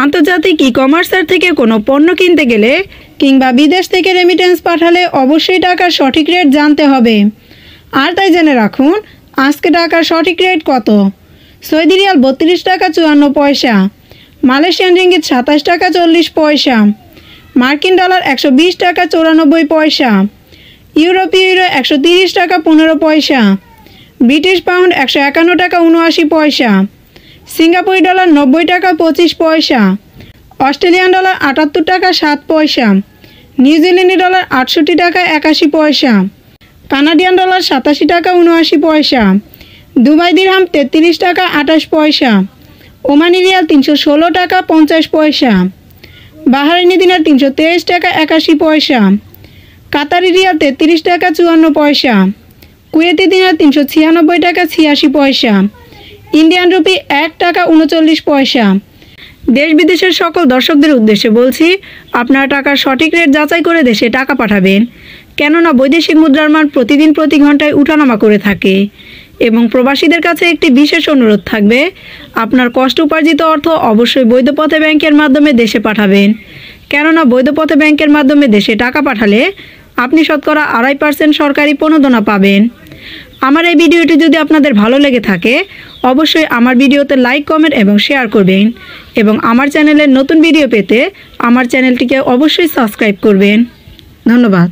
আন্তর্জাতিক ই-কমার্সার থেকে কোনো পণ্য কিনতে গেলে কিংবা বিদেশ থেকে রেমিটেন্স পাঠালে অবশ্যই টাকার সঠিক রেট জানতে হবে। আর তাই জেনে রাখুন আজকে টাকার সঠিক রেট কত। সৌদি রিয়াল 32 টাকা 54 পয়সা, মালয়েশিয়ান রিঙ্গিত 27 টাকা 40 পয়সা, মার্কিন ডলার 120 টাকা 94 পয়সা, ইউরোপীয় ইউরো 130 টাকা 15 পয়সা, ব্রিটিশ পাউন্ড 151 টাকা 79 পয়সা, সিঙ্গাপুরি ডলার 90 টাকা 25 পয়সা, অস্ট্রেলিয়ান ডলার 78 টাকা 7 পয়সা, নিউজিল্যান্ডি ডলার 68 টাকা 81 পয়সা, কানাডিয়ান ডলার 87 টাকা 79 পয়সা, দুবাই দিরহাম 33 টাকা 28 পয়সা, ওমানি রিয়াল 316 টাকা 50 পয়সা, বাহারাইনি দিনার 323 টাকা 81 পয়সা, কাতারি রিয়াল 33 টাকা 54 পয়সা, কুয়েতি দিনার 396 টাকা 86 পয়সা, ইন্ডিয়ান রুপি 1 টাকা 39 পয়সা। দেশ বিদেশের সকল দর্শকদের উদ্দেশ্যে বলছি, আপনারা টাকার সঠিক রেট যাচাই করে দেশে টাকা পাঠাবেন, কেননা বৈদেশিক মুদ্রার মান প্রতিদিন প্রতি ঘন্টায় উঠানামা করে থাকে। এবং প্রবাসীদের কাছে একটি বিশেষ অনুরোধ থাকবে, আপনার কষ্ট উপার্জিত অর্থ অবশ্যই বৈধ পথে ব্যাংকের মাধ্যমে দেশে পাঠাবেন, কেননা বৈধ পথে ব্যাংকের মাধ্যমে দেশে টাকা পাঠালে আপনি শতকরা 2.5% সরকারি প্রণোদনা পাবেন। আমার এই ভিডিওটি যদি আপনাদের ভালো লেগে থাকে অবশ্যই আমার ভিডিওতে লাইক, কমেন্ট এবং শেয়ার করবেন এবং আমার চ্যানেলের নতুন ভিডিও পেতে আমার চ্যানেলটিকে অবশ্যই সাবস্ক্রাইব করবেন। ধন্যবাদ।